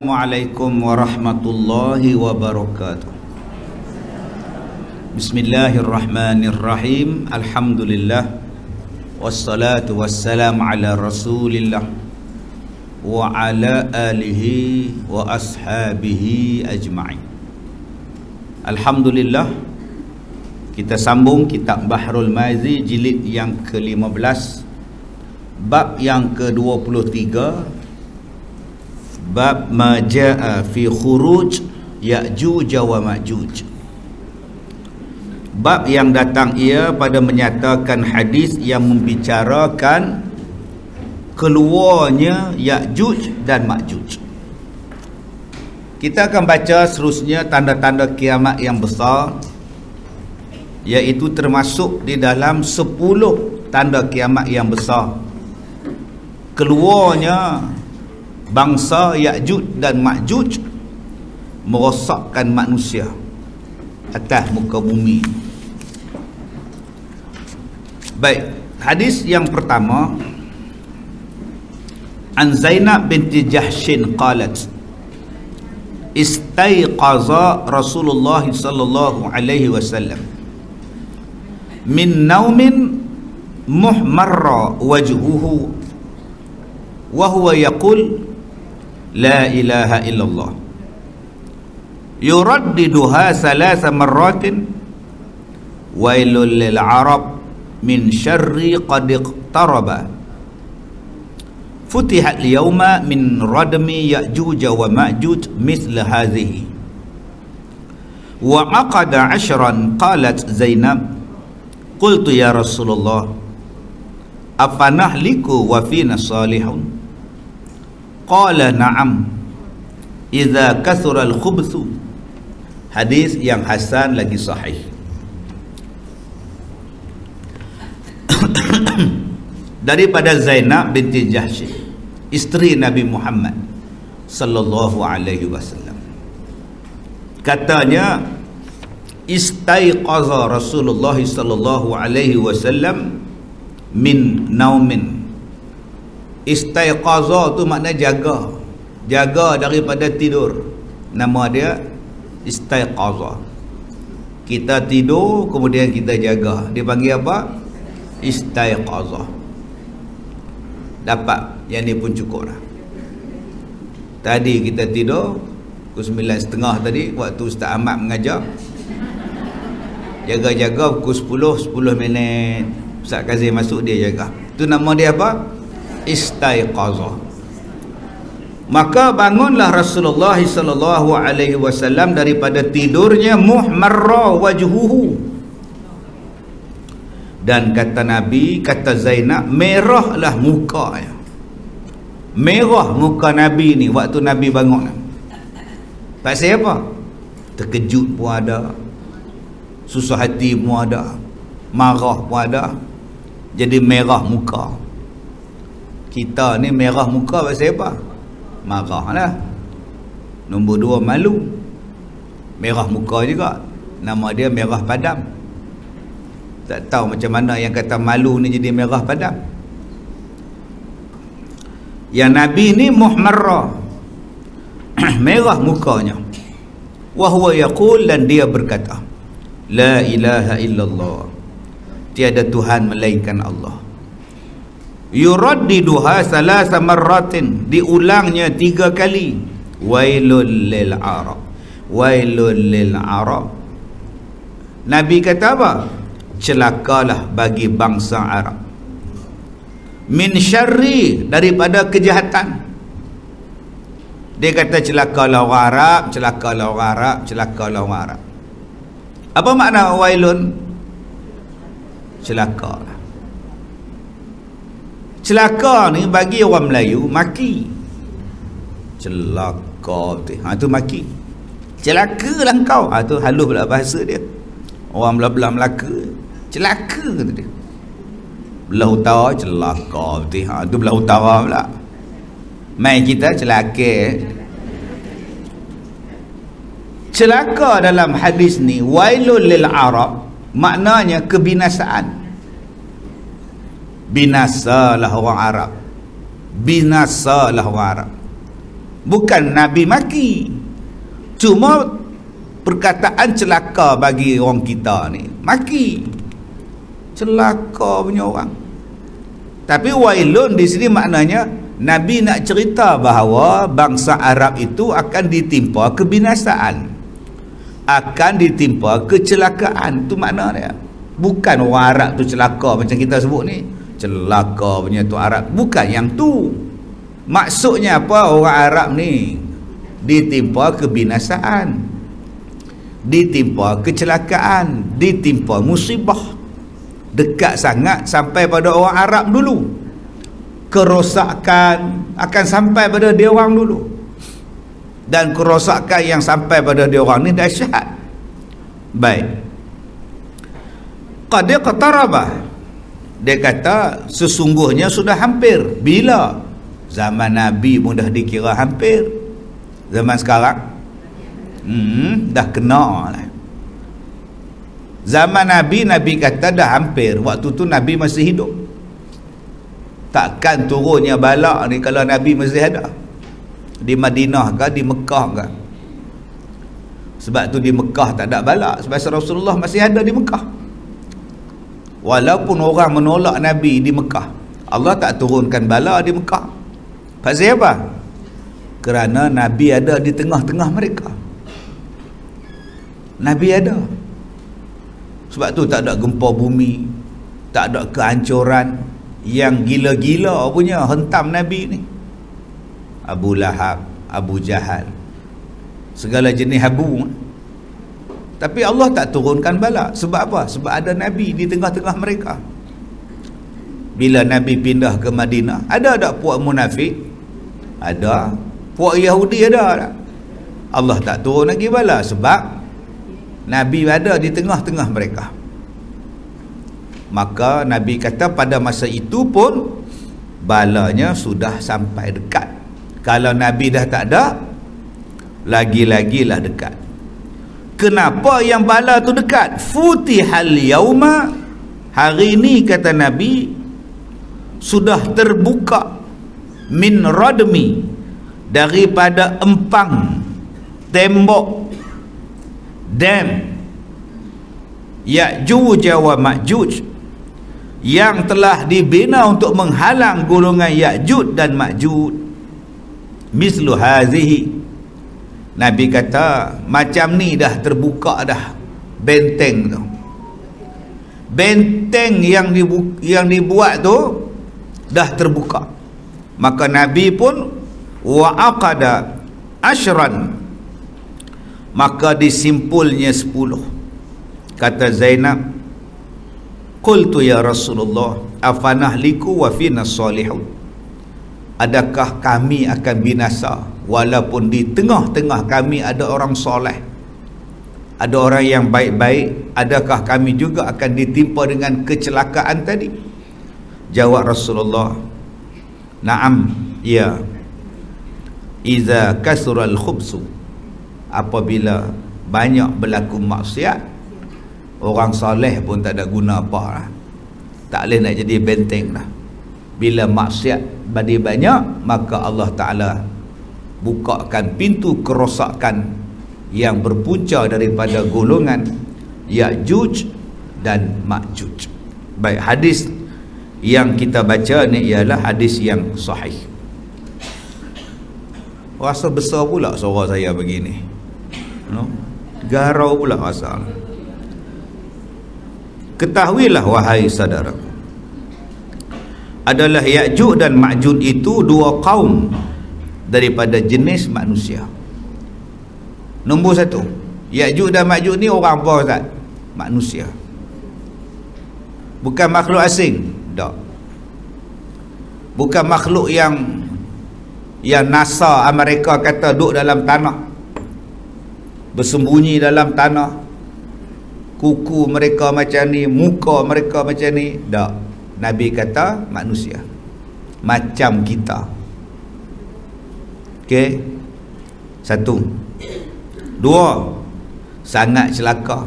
Assalamualaikum warahmatullahi wabarakatuh. Bismillahirrahmanirrahim. Alhamdulillah. Wassalatu wassalamu ala rasulillah wa ala alihi wa ashabihi ajma'in. Alhamdulillah, kita sambung kitab Bahrul Mazi jilid yang ke-15, bab yang ke-23, bab ma jaa fi khuruj Ya'juj wa Ma'juj. Bab yang datang ia pada menyatakan hadis yang membicarakan keluarnya Ya'juj dan Ma'juj. Kita akan baca seterusnya tanda-tanda kiamat yang besar, iaitu termasuk di dalam 10 tanda kiamat yang besar keluarnya bangsa Ya'juj dan Ma'juj merosakkan manusia atas muka bumi. Baik, hadis yang pertama, an Zainab binti Jahshin qalat istayqaza Rasulullah sallallahu alaihi wasallam min naumin muhmarra wajhuhu wa huwa yaqul la ilaha illallah yuraddiduha thalatha marratin wailul lil arab min syarri qad iqtaraba futihat liyawma min radmi Ya'juj wa Ma'juj mithla hadhihi wa aqada 'ashran. Qalat Zainab qultu ya Rasulullah afanahliku wa fina salihun? Qala na'am idza kathura al-khubthu. Hadis yang hasan lagi sahih. Daripada Zainab binti Jahsh, isteri Nabi Muhammad sallallahu alaihi wasallam, katanya istaiqaza Rasulullah sallallahu alaihi wasallam min naumin. Istaiqaza tu makna jaga, jaga daripada tidur. Nama dia istaiqaza. Kita tidur kemudian kita jaga, dipanggil apa? Istaiqaza. Dapat yang ni pun cukup lah. Tadi kita tidur pukul 9.30 tadi, waktu Ustaz Ahmad mengajar, jaga-jaga pukul 10 minit Ustaz Kazim masuk, dia jaga. Itu nama dia apa? Istaiqaza. Maka bangunlah Rasulullah sallallahu alaihi wasallam daripada tidurnya, muhmarra wajhuhu, dan kata Nabi, kata Zainab, merahlah mukanya. Merah muka Nabi ni waktu Nabi bangun. Pasal apa? Terkejut pun ada, susah hati pun ada, marah pun ada, jadi merah muka. Kita ni merah muka pasal apa? Marah lah. Nombor 2, malu. Merah muka juga, nama dia merah padam. Tak tahu macam mana yang kata malu ni jadi merah padam. Yang Nabi ni muhmarra, merah mukanya. Wa huwa yaqul, dan dia berkata, la ilaha illallah, tiada Tuhan melainkan Allah. Yuraddiduha thalatha marratin, diulangnya 3 kali. Wailul lil arab, wailul lil arab. Nabi kata apa? Celakalah bagi bangsa Arab. Min syarri, daripada kejahatan. Dia kata celakalah orang Arab, celakalah orang Arab, celakalah orang Arab. Apa makna wailun? Celaka. Celaka ni bagi orang Melayu maki. Celaka tu, tu maki. Celaka lah kau. Tu halus pula bahasa dia. Orang belah-belah Melaka, celaka tu dia. Belah utara celaka betul. Tu belah utara pula. Mai kita celaka. Celaka dalam hadis ni, wailul lil arab, maknanya kebinasaan. Binasalah orang Arab, binasalah orang Arab. Bukan Nabi maki, cuma perkataan celaka bagi orang kita ni, maki, celaka punya orang. Tapi wailun di sini maknanya Nabi nak cerita bahawa bangsa Arab itu akan ditimpa kebinasaan, akan ditimpa kecelakaan. Itu makna dia. Bukan orang Arab tu celaka macam kita sebut ni, celaka punya tu Arab, bukan yang tu. Maksudnya apa? Orang Arab ni ditimpa kebinasaan, ditimpa kecelakaan, ditimpa musibah. Dekat sangat sampai pada orang Arab dulu. Kerosakan akan sampai pada dia orang dulu. Dan kerosakan yang sampai pada dia orang ni dahsyat. Baik. Qad iqtaraba. Dia kata sesungguhnya sudah hampir. Bila? Zaman Nabi pun dah dikira hampir. Zaman sekarang dah kena lah. Zaman Nabi, Nabi kata dah hampir. Waktu tu Nabi masih hidup. Takkan turunnya bala ni kalau Nabi masih ada. Di Madinah ke, di Mekah ke. Sebab tu di Mekah tak ada bala, sebab Rasulullah masih ada di Mekah. Walaupun orang menolak Nabi di Mekah, Allah tak turunkan bala di Mekah. Pasal apa? Kerana Nabi ada di tengah-tengah mereka. Nabi ada. Sebab tu tak ada gempa bumi, tak ada kehancuran yang gila-gila punya hentam Nabi ni. Abu Lahab, Abu Jahal, segala jenis abu. Tapi Allah tak turunkan bala. Sebab apa? Sebab ada Nabi di tengah-tengah mereka. Bila Nabi pindah ke Madinah, ada tak puak munafik? Ada. Puak Yahudi ada tak? Allah tak turun lagi bala sebab Nabi ada di tengah-tengah mereka. Maka Nabi kata pada masa itu pun balanya sudah sampai dekat. Kalau Nabi dah tak ada, lagi-lagilah dekat. Kenapa yang bala tu dekat? Futihal yauma, hari ini kata Nabi sudah terbuka, min radmi, daripada empang tembok dam Ya'juj wa Ma'juj yang telah dibina untuk menghalang golongan Ya'juj dan Ma'juj. Mislu hazihi, Nabi kata macam ni dah terbuka dah benteng tu. Benteng yang dibuat tu dah terbuka. Maka Nabi pun wa'aqada ashran, maka disimpulnya 10. Kata Zainab, qultu ya Rasulullah afanahliku wa fina salihun, adakah kami akan binasa walaupun di tengah-tengah kami ada orang soleh, ada orang yang baik-baik? Adakah kami juga akan ditimpa dengan kecelakaan tadi? Jawab Rasulullah, na'am, ya, iza kasural khubsu, apabila banyak berlaku maksiat, orang soleh pun tak ada guna apa lah. Tak boleh nak jadi benteng lah. Bila maksiat badi banyak, maka Allah Ta'ala bukakan pintu kerosakan yang berpunca daripada golongan Ya'juj dan Ma'juj. Baik, hadis yang kita baca ni ialah hadis yang sahih. Rasa besar pula suara saya begini, garau pula rasa. Ketahuilah wahai saudaraku, adalah Ya'juj dan Ma'juj itu dua kaum daripada jenis manusia. Nombor satu, Ya'juj dan Ma'juj ni orang apa Ustaz? Manusia. Bukan makhluk asing, tak. Bukan makhluk yang NASA Amerika kata duduk dalam tanah, bersembunyi dalam tanah, kuku mereka macam ni, muka mereka macam ni. Tak. Nabi kata manusia macam kita. Okey. Satu. Dua, sangat celaka,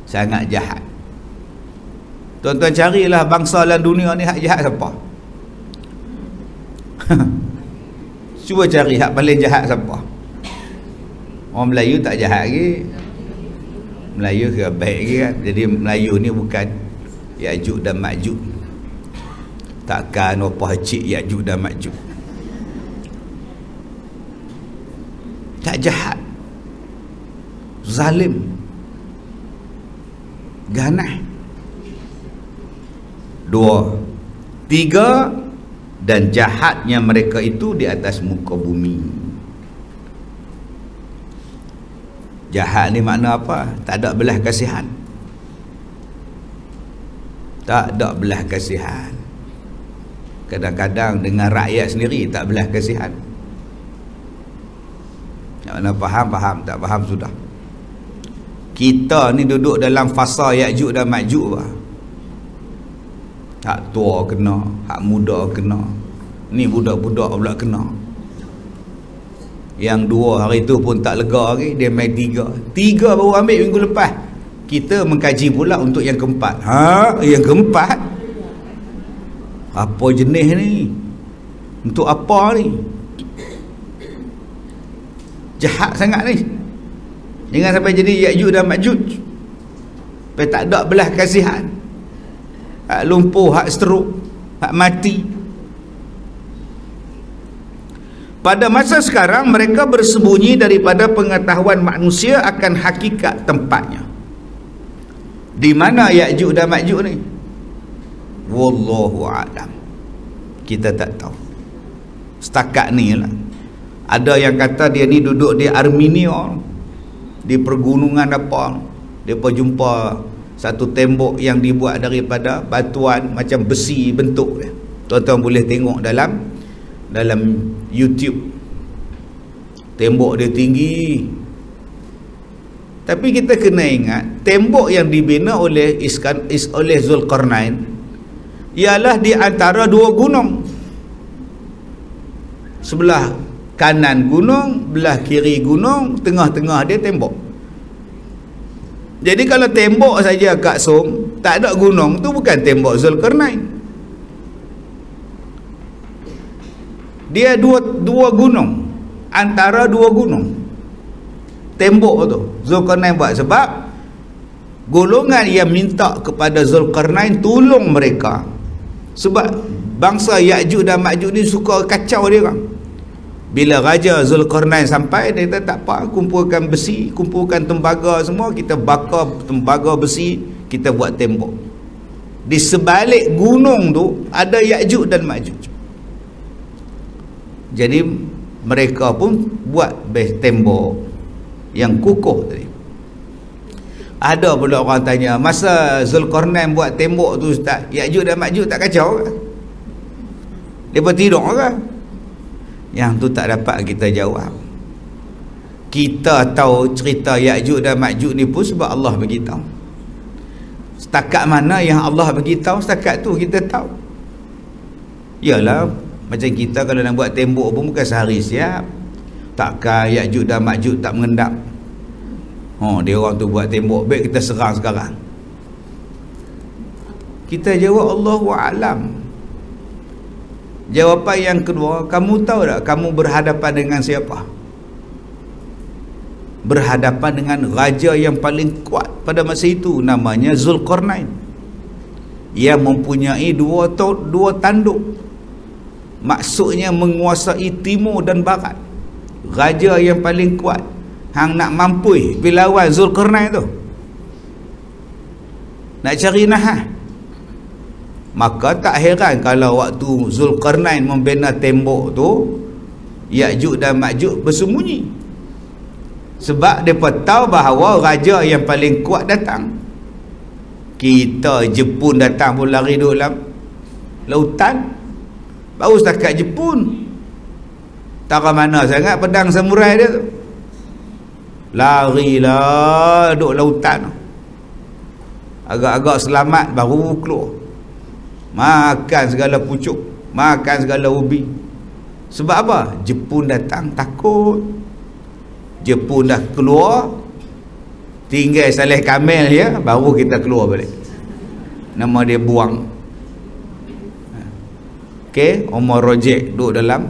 sangat jahat. Tuan-tuan carilah bangsa dalam dunia ni hak jahat siapa? Cuba cari hak paling jahat siapa. Orang Melayu tak jahat lagi. Melayu ke baik lagi kan. Jadi Melayu ni bukan Ya'juj dan Ma'juj. Takkan apa cik Ya'juj dan Ma'juj. Tak jahat, zalim, ganas. 2, 3, dan jahatnya mereka itu di atas muka bumi. Jahat ni makna apa? Tak ada belas kasihan. Tak ada belas kasihan. Kadang-kadang dengan rakyat sendiri tak belas kasihan. Yang mana faham, tak faham sudah. Kita ni duduk dalam fasa Ya'juj dan Ma'juj apa? Hak tua kena, hak muda kena. Ni budak-budak pula kena. Yang 2 hari tu pun tak lega lagi, dia main 3 baru ambil minggu lepas. Kita mengkaji pula untuk yang keempat. Yang keempat? Apa jenis ni? Untuk apa ni? Jahat sangat ni. Jangan sampai jadi Ya'juj dan Ma'juj. Sampai tak ada belas kasihan. Hak lumpuh, hak stroke, hak mati. Pada masa sekarang mereka bersembunyi daripada pengetahuan manusia akan hakikat tempatnya. Di mana Ya'juj dan Ma'juj ni? Wallahu a'lam. Kita tak tahu. Setakat ni lah. Ada yang kata dia ni duduk di Armenia, di pergunungan apa. Dia pun jumpa satu tembok yang dibuat daripada batuan macam besi bentuk dia. Tuan-tuan boleh tengok dalam YouTube. Tembok dia tinggi. Tapi kita kena ingat, tembok yang dibina oleh Zulkarnain ialah di antara 2 gunung. Sebelah kanan gunung, belah kiri gunung, tengah-tengah dia tembok. Jadi kalau tembok saja Kak Som, tak ada gunung, tu bukan tembok Zulkarnain. Dia dua gunung, antara 2 gunung. Tembok tu Zulkarnain buat sebab golongan yang minta kepada Zulkarnain tolong mereka. Sebab bangsa Ya'juj dan Ma'juj ni suka kacau dia orang. Bila Raja Zulkarnain sampai, dia kata tak apa, kumpulkan besi, kumpulkan tembaga semua, kita bakar tembaga besi, kita buat tembok. Di sebalik gunung tu ada Ya'juj dan Ma'juj. Jadi mereka pun buat base tembok yang kukuh tadi. Ada pula orang tanya, masa Zulkarnain buat tembok tu Ustaz, Ya'juj dan Ma'juj tak kacau ke? Dia tidur ke? Yang tu tak dapat kita jawab. Kita tahu cerita Ya'juj dan Ma'juj ni pun sebab Allah beritahu. Setakat mana yang Allah beritahu, setakat tu kita tahu. Yalah, macam kita kalau nak buat tembok pun bukan sehari siap. Takkan Ya'juj dan Ma'juj tak mengendap. Dia orang tu buat tembok, baik kita serang sekarang. Kita jawab Allahu a'lam. Jawapan yang kedua, kamu tahu tak kamu berhadapan dengan siapa? Berhadapan dengan raja yang paling kuat pada masa itu, namanya Zulkarnain. Ia mempunyai dua tanduk. Maksudnya menguasai timur dan barat. Raja yang paling kuat. Hang nak mampui lawan Zulkarnain tu, nak cari nahas. Maka tak heran kalau waktu Zulkarnain membina tembok tu, Ya'juj dan Ma'juj bersembunyi. Sebab mereka tahu bahawa raja yang paling kuat datang. Kita Jepun datang pun lari duduk dalam lautan. Baru setakat Jepun, tak ke mana sangat pedang samurai dia tu. Larilah duduk lautan. Agak-agak selamat baru keluar. Makan segala pucuk, makan segala ubi. Sebab apa? Jepun datang, takut. Jepun dah keluar, tinggal Saleh Kamel ya, baru kita keluar balik. Nama dia Buang. Okey, Omar Rojek duduk dalam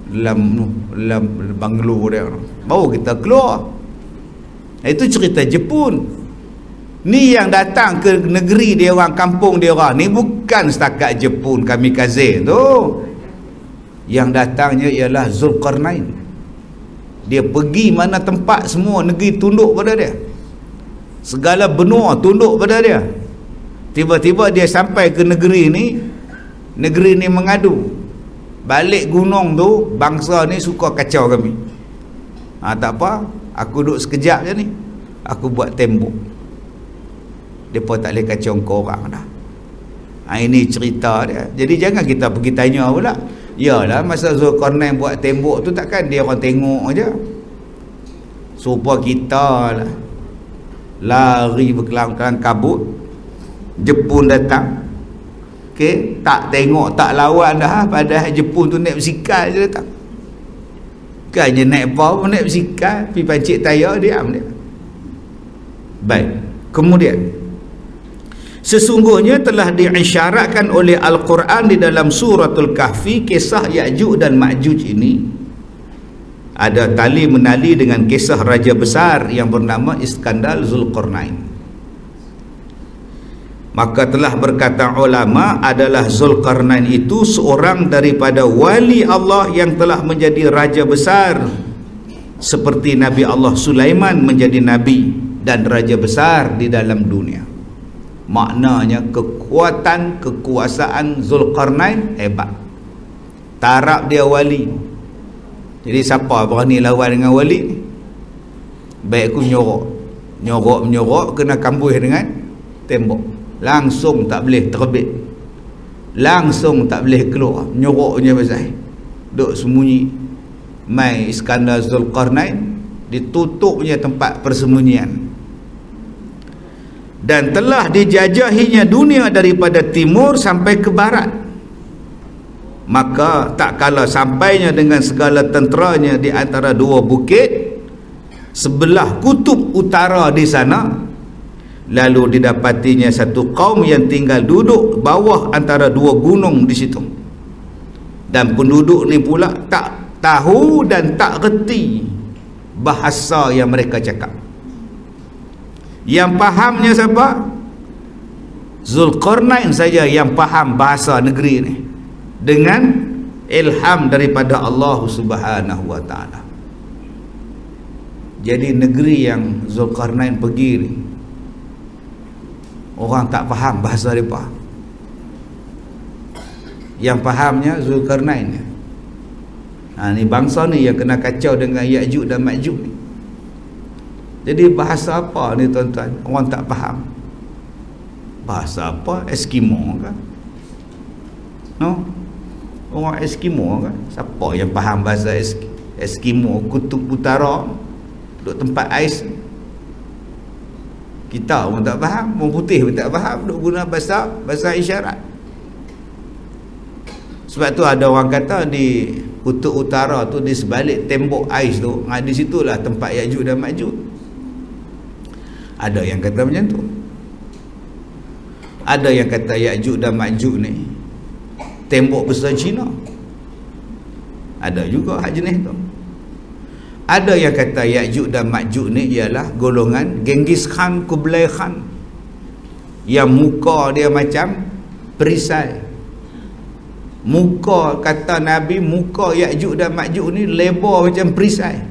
dalam banglo dia, baru kita keluar. Itu cerita Jepun. Ni yang datang ke negeri dia orang, kampung dia orang ni bukan setakat Jepun kamikaze tu. Yang datangnya ialah Zulkarnain. Dia pergi mana tempat, semua negeri tunduk pada dia, segala benua tunduk pada dia. Tiba-tiba dia sampai ke negeri ni mengadu, balik gunung tu, bangsa ni suka kacau kami. Tak apa, aku duduk sekejap je ni, aku buat tembok, mereka tak boleh kacau kau orang dah. Ini cerita dia. Jadi jangan kita pergi tanya pula, yalah masa Zulkarnain buat tembok tu takkan dia orang tengok aja. Supaya kita lah lari berkelang-kelang kabut, Jepun datang, okey, tak tengok, tak lawan dah, padahal Jepun tu naik bersikal je datang. Bukannya naik apa, naik bersikal, pergi pancik tayar, diam dia. Baik, kemudian sesungguhnya telah diisyaratkan oleh Al-Quran di dalam suratul Kahfi, kisah Ya'juj dan Ma'juj ini ada tali menali dengan kisah raja besar yang bernama Iskandar Zulkarnain. Maka telah berkata ulama, adalah Zulkarnain itu seorang daripada wali Allah yang telah menjadi raja besar, seperti Nabi Allah Sulaiman menjadi nabi dan raja besar di dalam dunia. Maknanya kekuatan, kekuasaan Zulkarnain hebat, taraf dia wali. Jadi siapa berani lawan dengan wali ni? Baik aku menyorok kena kambuh dengan tembok, langsung tak boleh terbit, langsung tak boleh keluar, menyoroknya pasal duk sembunyi. Mai Iskandar Zulkarnain ditutupnya tempat persembunyian, dan telah dijajahinya dunia daripada timur sampai ke barat. Maka tak kala sampainya dengan segala tenteranya di antara dua bukit sebelah kutub utara di sana, lalu didapatinya satu kaum yang tinggal duduk bawah antara dua gunung di situ, dan penduduk ni pula tak tahu dan tak reti bahasa yang mereka cakap. Yang fahamnya siapa? Zulkarnain saja yang faham bahasa negeri ni dengan ilham daripada Allah Subhanahu wa taala. Jadi negeri yang Zulkarnain pergi ni, orang tak faham bahasa mereka. Yang fahamnya Zulkarnain ni. Ni bangsa ni yang kena kacau dengan Ya'juj dan Ma'juj ni. Jadi bahasa apa ni tuan-tuan? Orang tak faham. Bahasa apa? Eskimo kan? No? Orang Eskimo kan? Siapa yang faham bahasa Eskimo? Kutub utara, duduk tempat ais. Kita pun tak faham, orang putih pun tak faham, duk guna bahasa isyarat. Sebab tu ada orang kata di kutub utara tu, di sebalik tembok ais tu, di situlah tempat Ya'juj dan Ma'juj. Ada yang kata macam tu. Ada yang kata Ya'juj dan Ma'juj ni tembok besar Cina. Ada juga hak jenis tu. Ada yang kata Ya'juj dan Ma'juj ni ialah golongan Genghis Khan, Kublai Khan, yang muka dia macam perisai. Muka, kata Nabi, muka Ya'juj dan Ma'juj ni lebar macam perisai,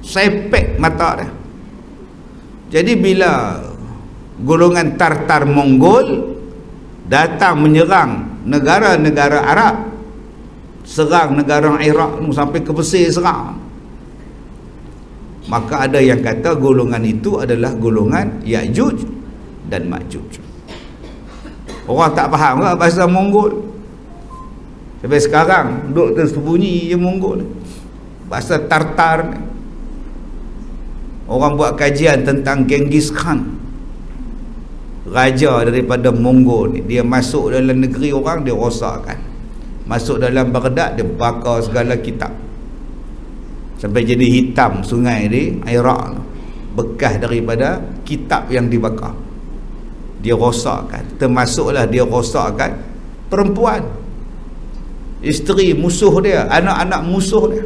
sepek mata dia. Jadi bila golongan Tartar Mongol datang menyerang negara-negara Arab, serang negara Iraq sampai ke Mesir serang, maka ada yang kata golongan itu adalah golongan Ya'juj dan Ma'juj. Orang tak faham ke bahasa Mongol? Sampai sekarang duduk tersembunyi je Mongol, bahasa Tartar ni. Orang buat kajian tentang Genghis Khan, raja daripada Mongol ni. Dia masuk dalam negeri orang, dia rosakkan. Masuk dalam Baghdad, dia bakar segala kitab sampai jadi hitam sungai di Iraq, bekas daripada kitab yang dibakar. Dia rosakkan, termasuklah dia rosakkan perempuan. isteri musuh dia, anak-anak musuh dia.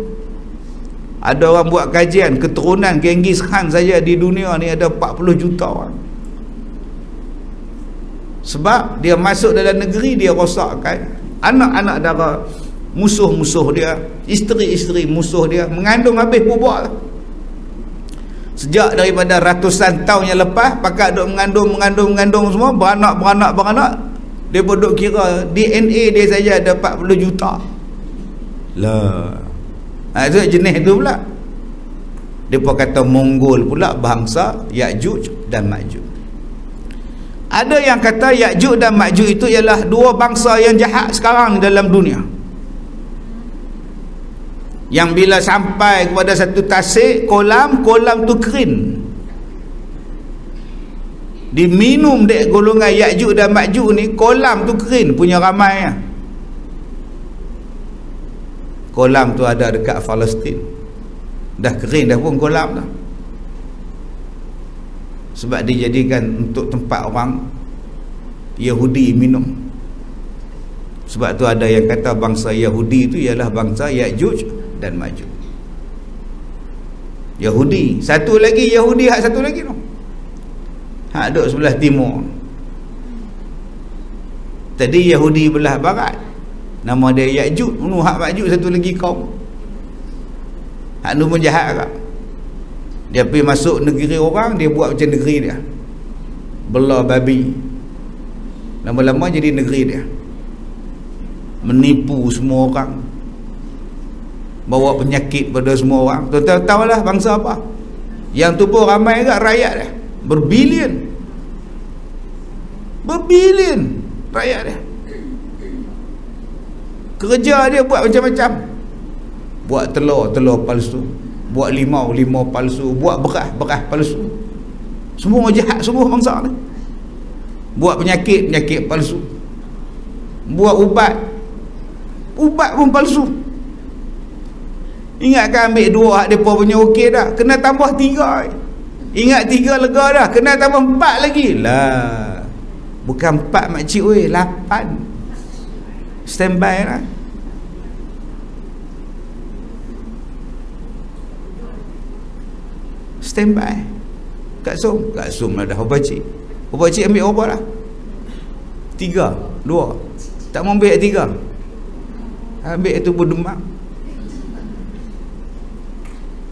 Ada orang buat kajian, keturunan Genghis Khan saja di dunia ni ada 40 juta orang. Sebab dia masuk dalam negeri, dia rosakkan anak-anak dara musuh-musuh dia, isteri-isteri musuh dia, mengandung habis bubak. Sejak daripada ratusan tahun yang lepas, pakat duk mengandung semua, beranak. Dia pun duk kira DNA dia saja ada 40 juta. Lah. Itu jenis tu pula. Dia pun kata Mongol pula bangsa Ya'juj dan Ma'juj. Ada yang kata Ya'juj dan Ma'juj itu ialah dua bangsa yang jahat sekarang dalam dunia. Yang bila sampai kepada satu tasik kolam tu kering. Diminum dek golongan Ya'juj dan Ma'juj ni, kolam tu kering punya ramai. Kolam tu ada dekat Palestin. Dah kering dah pun kolam dah. Sebab dijadikan untuk tempat orang Yahudi minum. Sebab tu ada yang kata bangsa Yahudi itu ialah bangsa Ya'juj dan Ma'juj. Yahudi, satu lagi Yahudi, satu lagi tu. Hak duduk sebelah timur. Tadi Yahudi belah barat, nama dia Ya'juj. Hak Ma'juj satu lagi kaum. Hak tu pun jahat agak. Dia pergi masuk negeri orang, dia buat macam negeri dia. Belah babi. Lama-lama jadi negeri dia. Menipu semua orang. Bawa penyakit pada semua orang. Tuan-tuan tahulah bangsa apa. Yang tu pun ramai agak rakyat dia. Berbilion rakyat dia. Kerja dia buat macam-macam. Buat telur palsu, buat limau palsu, buat beras palsu. Semua jahat semua bangsa ni. Buat penyakit palsu. Buat ubat pun palsu. Ingatkan ambil 2 hak depa punya okey dah, kena tambah 3. Ingat 3 lega dah, kena tambah 4 lagi. Lah. Bukan 4 makcik oi, 8. Standby lah. Standby. Kak Som lah dah Pakcik ambil berapa lah? 3, 2. Tak mau ambil 3. Ambil itu pun demam.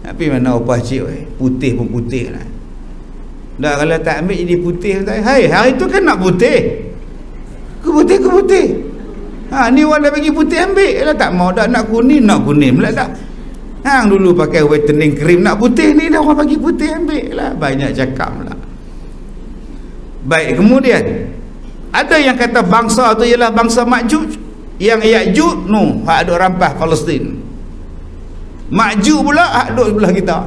Tapi mana Pakcik putih pun putih lah. Dah kalau tak ambil jadi putih. Hai, hari tu kan nak putih. Ke putih. Ni orang dah bagi putih, ambil lah. Tak mau dah, nak kuning pula dah. Hang dulu pakai whitening cream, nak putih ni dah orang bagi putih, ambil lah. Banyak cakap lah. Baik, kemudian ada yang kata bangsa tu ialah bangsa Ma'juj. Yang Ya'juj hak duk rampas Palestin. Ma'juj pula hak duk sebelah kita.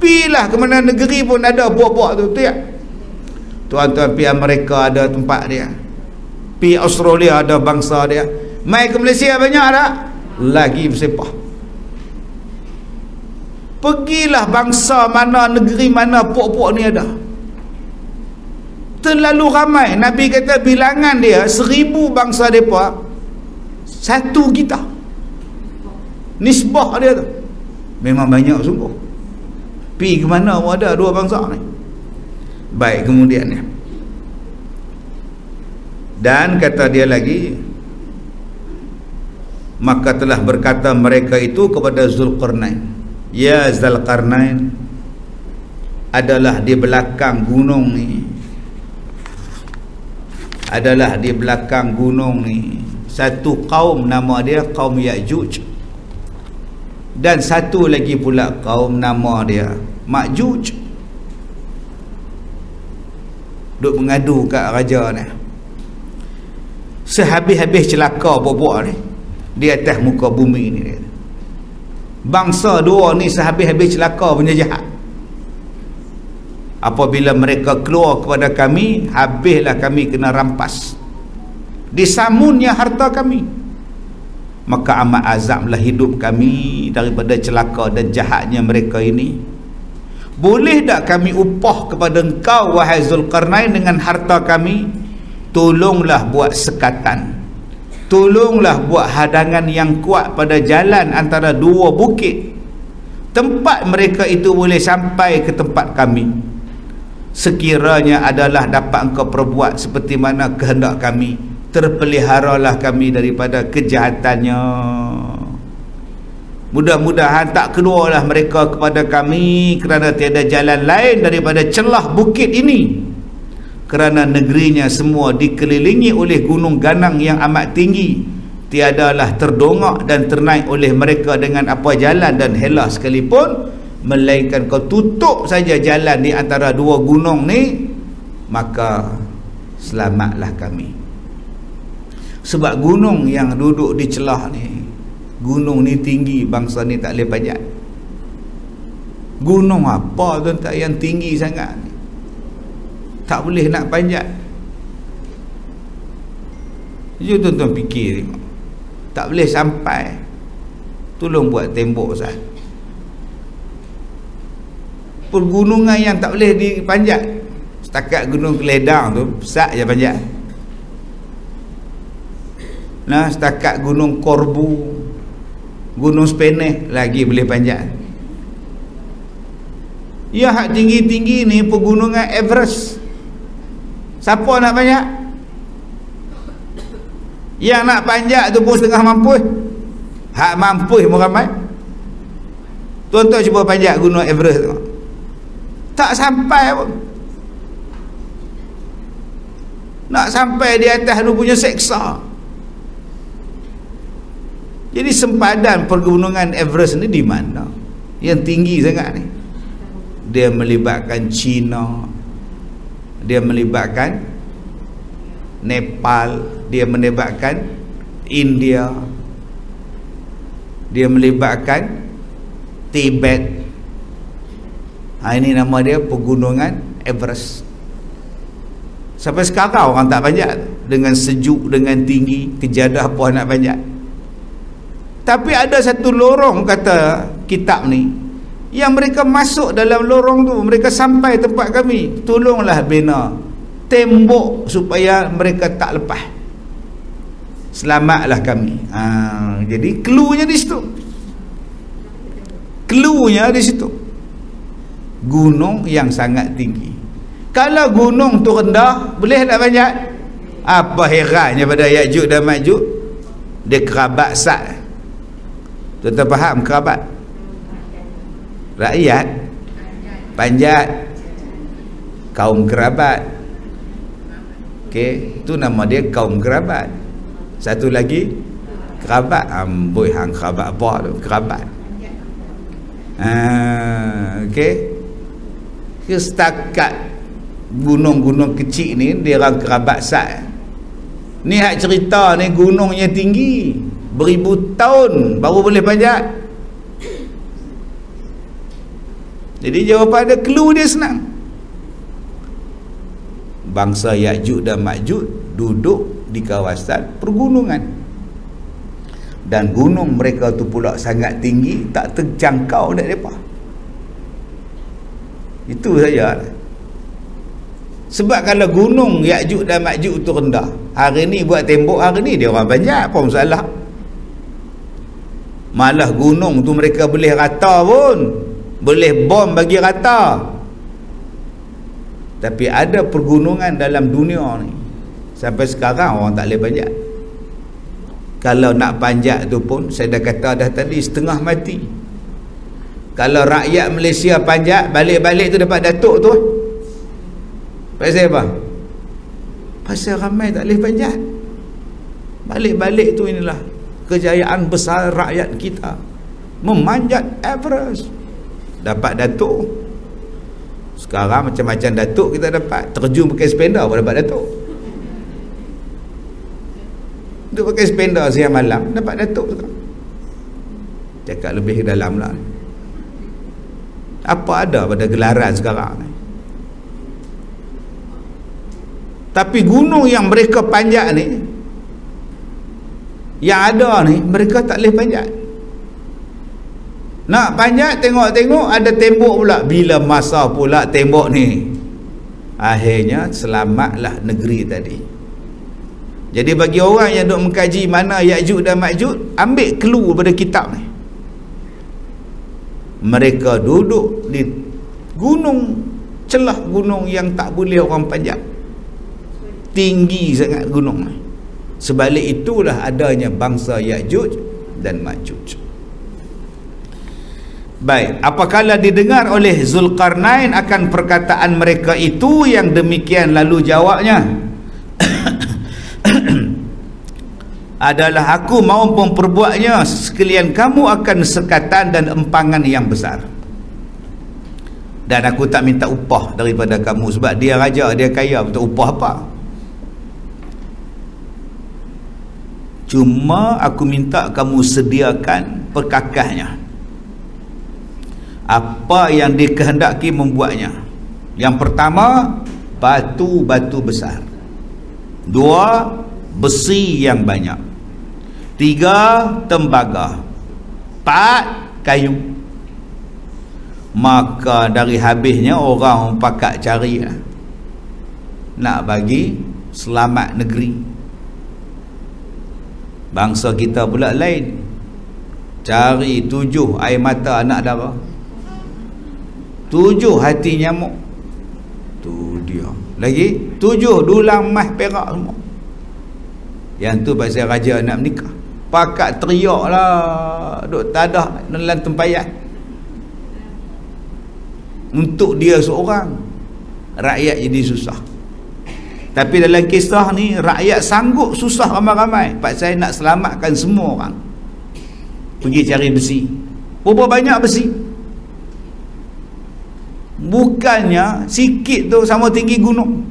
Pilah ke mana negeri pun ada buak-buak tu, tiap. Tuan-tuan pi Amerika ada tempat dia. Pi Australia ada bangsa dia. Mai ke Malaysia banyak tak? Lagi bersepah. Pergilah bangsa mana, negeri mana puak-puak ni ada. Terlalu ramai. Nabi kata bilangan dia 1000 bangsa mereka, 1 kita. Nisbah dia tu memang banyak sungguh. Pergi ke mana pun ada 2 bangsa ni. Baik, kemudian ni. Dan kata dia lagi, maka telah berkata mereka itu kepada Zulkarnain, ya Zulkarnain, adalah di belakang gunung ni, satu kaum nama dia kaum Ya'juj, dan satu lagi pula kaum nama dia Ma'juj. Duk mengadu kat raja ni. Sehabis-habis celaka buak-buak ni di atas muka bumi ni, bangsa dua ni sehabis-habis celaka punya jahat. Apabila mereka keluar kepada kami, habislah kami kena rampas, disamunnya harta kami, maka amat azablah hidup kami daripada celaka dan jahatnya mereka ini. Boleh tak kami upah kepada engkau wahai Zulkarnain dengan harta kami? Tolonglah buat sekatan tolonglah buat hadangan yang kuat pada jalan antara dua bukit, tempat mereka itu boleh sampai ke tempat kami. Sekiranya adalah dapat engkau perbuat seperti mana kehendak kami, terpeliharalah kami daripada kejahatannya. Mudah-mudahan tak keluarlah mereka kepada kami, kerana tiada jalan lain daripada celah bukit ini, kerana negerinya semua dikelilingi oleh gunung ganang yang amat tinggi, tiadalah terdongak dan ternaik oleh mereka dengan apa jalan dan helah sekalipun, melainkan kau tutup saja jalan di antara dua gunung ni, maka selamatlah kami. Sebab gunung yang duduk di celah ni, gunung ni tinggi, bangsa ni tak boleh panjat. Gunung apa tuan-tuan yang tinggi sangat ni, tak boleh nak panjat. Jom tuan-tuan fikir tengok, tak boleh sampai. Tolong buat tembok Ustaz. Pergunungan yang tak boleh dipanjat, setakat Gunung Keledang tu besar je panjat. Nah, setakat Gunung Korbu, Gunung Sepeneh lagi boleh panjat. Ya, hak tinggi-tinggi ni pegunungan Everest, siapa nak panjat? Yang nak panjat tu pun setengah mampu. Hak mampu pun ramai. Tuan-tuan cuba panjat Gunung Everest tengok, tak sampai pun. Nak sampai di atas tu punya seksa. Jadi sempadan pergunungan Everest ni di mana? Yang tinggi sangat ni. Dia melibatkan China, dia melibatkan Nepal, dia melibatkan India, dia melibatkan Tibet. Ini nama dia pegunungan Everest. Sampai sekarang orang tak panjat, dengan sejuk, dengan tinggi, kejadah apa nak panjat. Tapi ada satu lorong, kata kitab ni, yang mereka masuk dalam lorong tu, mereka sampai tempat kami. Tolonglah bina tembok supaya mereka tak lepas, selamatlah kami. Jadi cluenya di situ, cluenya di situ. Gunung yang sangat tinggi. Kalau gunung tu rendah, boleh tak panjat? Apa herannya pada Ya'juj dan Ma'juj? Dia kerabat sat. Tuan-tuan faham kerabat? Rakyat panjat, kaum kerabat. Okey, tu nama dia kaum kerabat. Satu lagi kerabat. Amboi, hang kerabat apa tu? Kerabat. Okey. Setakat gunung-gunung kecil ni dia orang kerabat sat. Ni hak cerita ni gunungnya tinggi, beribu tahun baru boleh panjat. Jadi jawapan dia, clue dia senang. Bangsa Ya'juj dan Ma'juj duduk di kawasan pergunungan, dan gunung mereka tu pula sangat tinggi, tak terjangkau oleh mereka. Itu saja. Sebab kalau gunung Ya'juj dan Ma'juj tu rendah, hari ni buat tembok, hari ni dia orang panjat, apa masalah? Malah gunung tu mereka boleh rata pun, boleh bom bagi rata. Tapi ada pergunungan dalam dunia ni sampai sekarang orang tak boleh panjat. Kalau nak panjat tu pun, saya dah kata dah tadi, setengah mati. Kalau rakyat Malaysia panjat, balik-balik tu dapat datuk tu. Pasal apa? Pasal ramai tak boleh panjat. Balik-balik tu inilah kejayaan besar rakyat kita, memanjat Everest, dapat datuk. Sekarang macam-macam datuk kita dapat, terjun pakai sepeda pun dapat datuk. Duk pakai sepeda siang malam dapat datuk sekarang. Cakap lebih dalam lah, apa ada pada gelaran sekarang ni. Tapi gunung yang mereka panjat ni, yang ada ni, mereka tak boleh panjat. Nak panjat, tengok-tengok ada tembok pula. Bila masa pula tembok ni, akhirnya selamatlah negeri tadi. Jadi bagi orang yang duk mengkaji mana Ya'juj dan Ma'juj, ambil clue pada kitab ni. Mereka duduk di gunung, celah gunung yang tak boleh orang panjat, tinggi sangat gunung ni. Sebalik itulah adanya bangsa Ya'juj dan Ma'juj. Baik, apakala didengar oleh Zulkarnain akan perkataan mereka itu yang demikian, lalu jawabnya, adalah aku mau memperbuatnya, sekalian kamu akan sekatan dan empangan yang besar. Dan aku tak minta upah daripada kamu, sebab dia raja, dia kaya, minta upah apa? Cuma aku minta kamu sediakan perkakasnya, apa yang dikehendaki membuatnya. Yang pertama, batu-batu besar. 2, besi yang banyak. 3, tembaga. 4, kayu. Maka dari habisnya orang pakat cari lah, nak bagi selamat negeri. Bangsa kita pula lain, cari 7 air mata anak darah, 7 hati nyamuk, tu dia. Lagi 7 dulang emas perak semua. Yang tu pasal raja nak menikah, pakat teriak lah, duk tadah dalam tempayan. Untuk dia seorang, rakyat jadi susah. Tapi dalam kisah ni, rakyat sanggup susah ramai-ramai, pasal nak selamatkan semua orang. Pergi cari besi. Berapa banyak besi? Bukannya sikit tu sama tinggi gunung.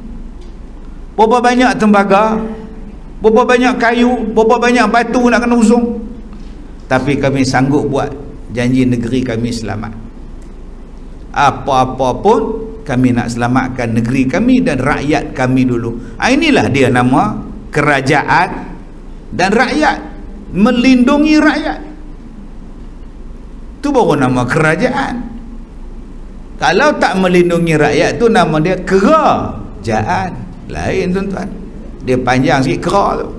Berapa banyak tembaga, berapa banyak kayu, berapa banyak batu nak kena usung. Tapi kami sanggup buat janji negeri kami selamat. Apa-apa pun kami nak selamatkan negeri kami dan rakyat kami dulu. Inilah dia nama kerajaan dan rakyat, melindungi rakyat. Tu baru nama kerajaan. Kalau tak melindungi rakyat tu nama dia kerajaan. Lain tuan-tuan, dia panjang sikit kera tu.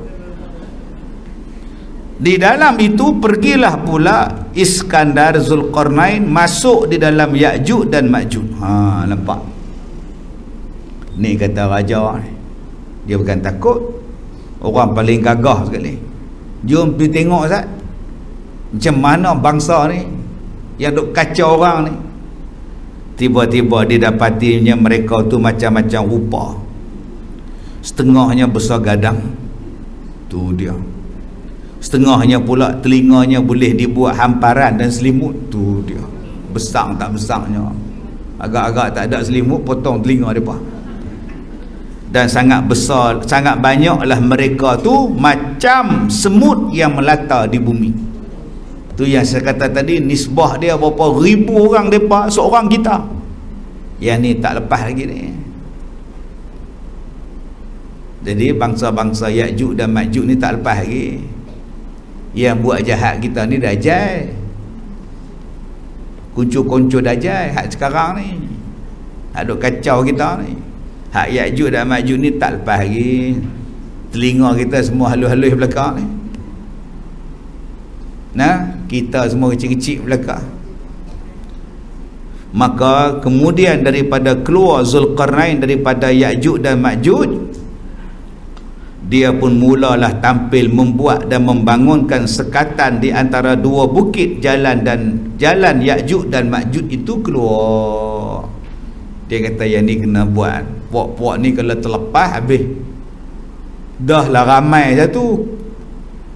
Di dalam itu pergilah pula Iskandar Zulkarnain masuk di dalam Ya'juj dan Ma'juj. Nampak? Ni kata raja ni, dia bukan takut, orang paling gagah sekali. Jom pergi tengok Ustaz, macam mana bangsa ni yang duk kacau orang ni. Tiba-tiba didapatinya mereka tu macam-macam rupa. Setengahnya besar gadang, tu dia. Setengahnya pula telinganya boleh dibuat hamparan dan selimut, tu dia. Besar tak besarnya, agak-agak tak ada selimut, potong telinga mereka. Dan sangat besar, sangat banyaklah mereka tu macam semut yang melata di bumi. Tu yang saya kata tadi, nisbah dia berapa ribu orang mereka, seorang kita. Yang ni tak lepas lagi ni. Jadi bangsa-bangsa Ya'juj dan Ma'juj ni tak lepas lagi. Yang buat jahat kita ni Dajjal, kuncu-kuncu Dajjal hak sekarang ni, hak duk kacau kita ni. Hak Ya'juj dan Ma'juj ni tak lepas lagi. Telinga kita semua halus-halus belakang ni. Nah, kita semua kecil-kecil belakang. Maka kemudian daripada keluar Zulkarnain daripada Ya'juj dan Ma'juj, dia pun mulalah tampil membuat dan membangunkan sekatan di antara dua bukit jalan, dan jalan Ya'juj dan Ma'juj itu keluar. Dia kata yang ni kena buat. Puak-puak ni kalau terlepas habis. Dah lah ramai satu,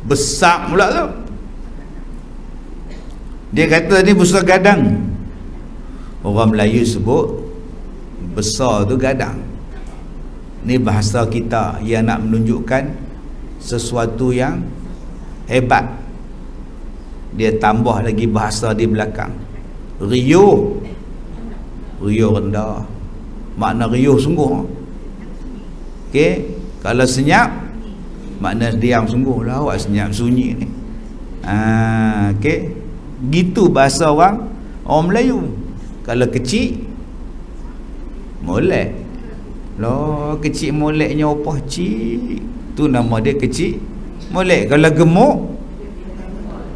besar pula tu. Dia kata ni besar gadang. Orang Melayu sebut besar tu gadang. Ni bahasa kita yang nak menunjukkan sesuatu yang hebat. Dia tambah lagi bahasa di belakang. Riuh, riuh rendah, makna riuh sungguh. Okey, kalau senyap makna diam sungguh lah, awak senyap sunyi ni. Okey, gitu bahasa orang Melayu. Kalau kecil molek. Loh, kecil moleknya opah cik. tu nama dia kecil molek. Kalau gemuk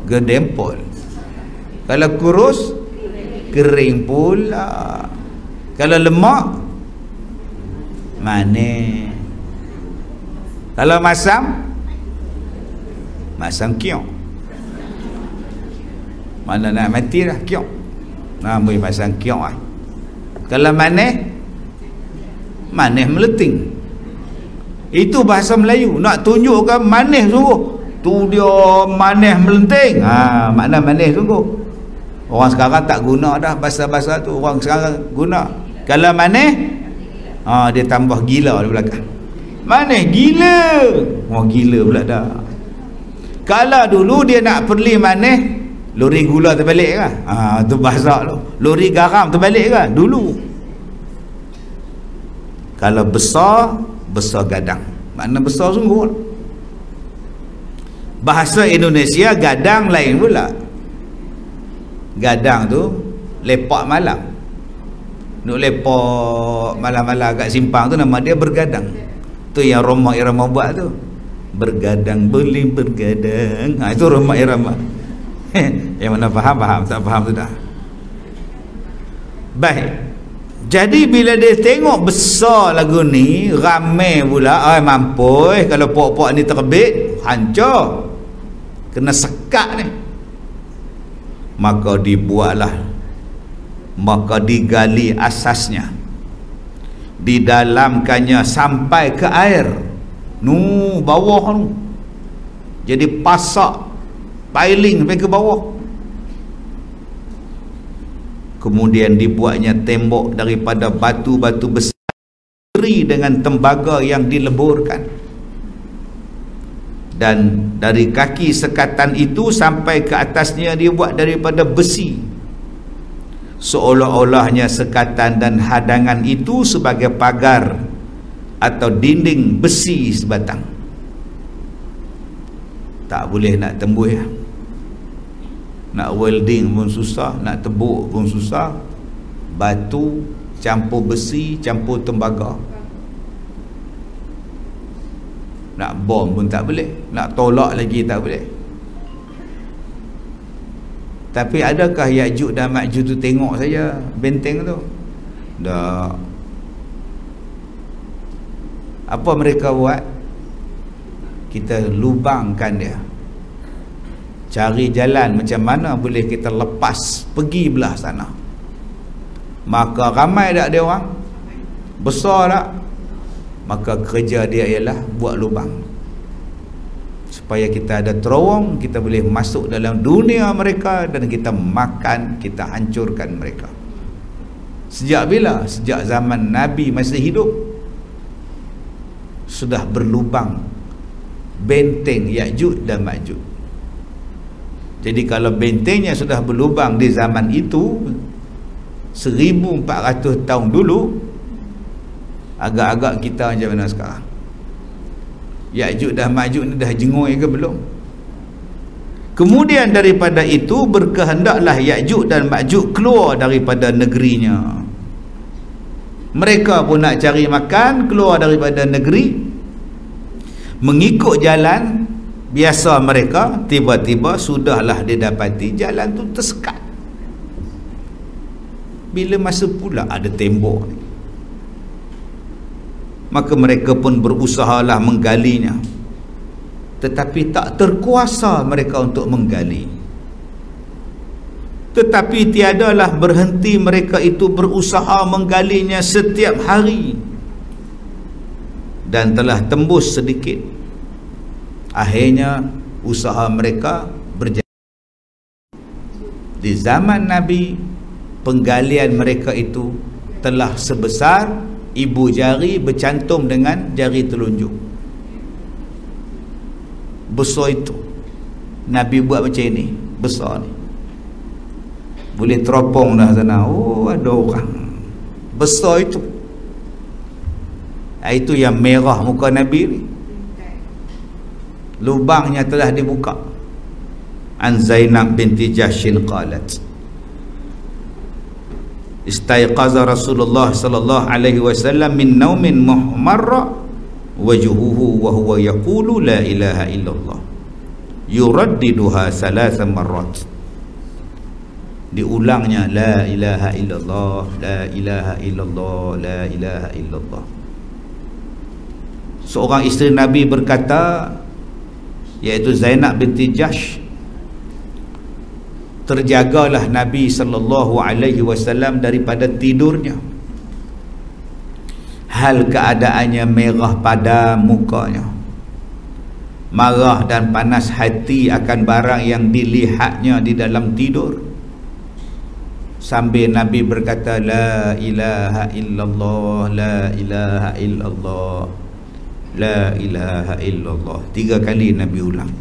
gedempol, kalau kurus kering pula, kalau lemak manis, kalau masam kiong. Mana nak mati dah kiong, boleh masam kiong lah. Kalau manis meleting. Itu bahasa Melayu, nak tunjukkan manis sungguh. Tu dia manis melenting. Makna manis sungguh. Orang sekarang tak guna dah bahasa-bahasa tu. Orang sekarang guna. Kalau manis, dia tambah gila di belakang. Manis gila. Gila pula dah. Kalau dulu dia nak perli manis, lori gula terbalik kan? Tu bahasa tu. Lori garam terbalik kan? Dulu. Kalau besar gadang. Makna besar sungguh. Bahasa Indonesia gadang lain pula. Gadang tu lepak malam. Nuk lepak malam-malam kat simpang tu nama dia bergadang. Tu yang Roma Irama buat tu. Bergadang boleh bergadang. Itu Roma Irama. Yang mana faham, tak faham tu dah. Baik. Jadi bila dia tengok besar lagu ni, ramai pula, mampus kalau pokok-pokok ni terbit, hancur, kena sekat ni. Maka digali asasnya, didalamkannya sampai ke air bawah tu, jadi pasak piling sampai ke bawah. Kemudian dibuatnya tembok daripada batu-batu besar dengan tembaga yang dileburkan, dan dari kaki sekatan itu sampai ke atasnya dibuat daripada besi, seolah-olahnya sekatan dan hadangan itu sebagai pagar atau dinding besi sebatang. Tak boleh nak tembus. Nak welding pun susah, nak tebuk pun susah. Batu campur besi campur tembaga. Nak bom pun tak boleh, nak tolak lagi tak boleh. Tapi adakah Ya'juj dan Ma'juj tu tengok saja benteng tu? Tak. Apa mereka buat? Kita lubangkan dia, cari jalan macam mana boleh kita lepas pergi belah sana. Maka ramai tak dia orang? Besar tak? Maka kerja dia ialah buat lubang supaya kita ada terowong, kita boleh masuk dalam dunia mereka dan kita makan, kita hancurkan mereka. Sejak bila? Sejak zaman Nabi masih hidup sudah berlubang benteng Ya'juj dan Ma'juj. Jadi kalau bentengnya sudah berlubang di zaman itu 1400 tahun dulu, agak-agak kita macam mana sekarang? Ya'juj dan Ma'juj ni dah jengoi ke belum? Kemudian daripada itu berkehendaklah Ya'juj dan Ma'juj keluar daripada negerinya. Mereka pun nak cari makan, keluar daripada negeri, mengikut jalan biasa mereka. Tiba-tiba sudahlah didapati jalan tu tersekat. Bila masa pula ada tembok ni, maka mereka pun berusahalah menggalinya, tetapi tak terkuasa mereka untuk menggali. Tetapi tiadalah berhenti mereka itu berusaha menggalinya setiap hari, dan telah tembus sedikit. Akhirnya usaha mereka berjalan. Di zaman Nabi, penggalian mereka itu telah sebesar ibu jari bercantum dengan jari telunjuk. Besar itu. Nabi buat macam ini, besar ni, boleh teropong dah sana. Oh, ada orang besar itu. Itu yang merah muka Nabi ni. Lubangnya telah dibuka. An Zainab binti Jahshin qalat, istaiqaza Rasulullah sallallahu alaihi wasallam min naumin muhmarra wajhuhu wa huwa yaqulu la ilaha illallah yuraddiduha 3 marrat. Diulangnya la ilaha illallah, la ilaha illallah, la ilaha illallah. Seorang isteri Nabi berkata, iaitu Zainab binti Jahsh, terjagalah Nabi sallallahu alaihi wasallam daripada tidurnya, hal keadaannya merah pada mukanya, marah dan panas hati akan barang yang dilihatnya di dalam tidur, sambil Nabi berkata la ilaha illallah, la ilaha illallah, la ilaha illallah. 3 kali Nabi ulang.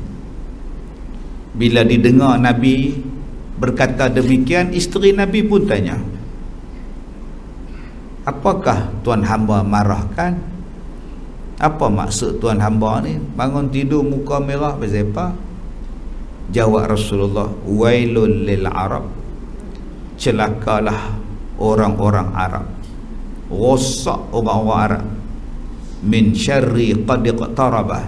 Bila didengar Nabi berkata demikian, isteri Nabi pun tanya, apakah tuan hamba marahkan? Apa maksud tuan hamba ni bangun tidur muka merah, pasal apa? Jawab Rasulullah, wailul lil Arab, celakalah orang-orang Arab, rosak orang-orang Arab, min syarri qad iqtarabah,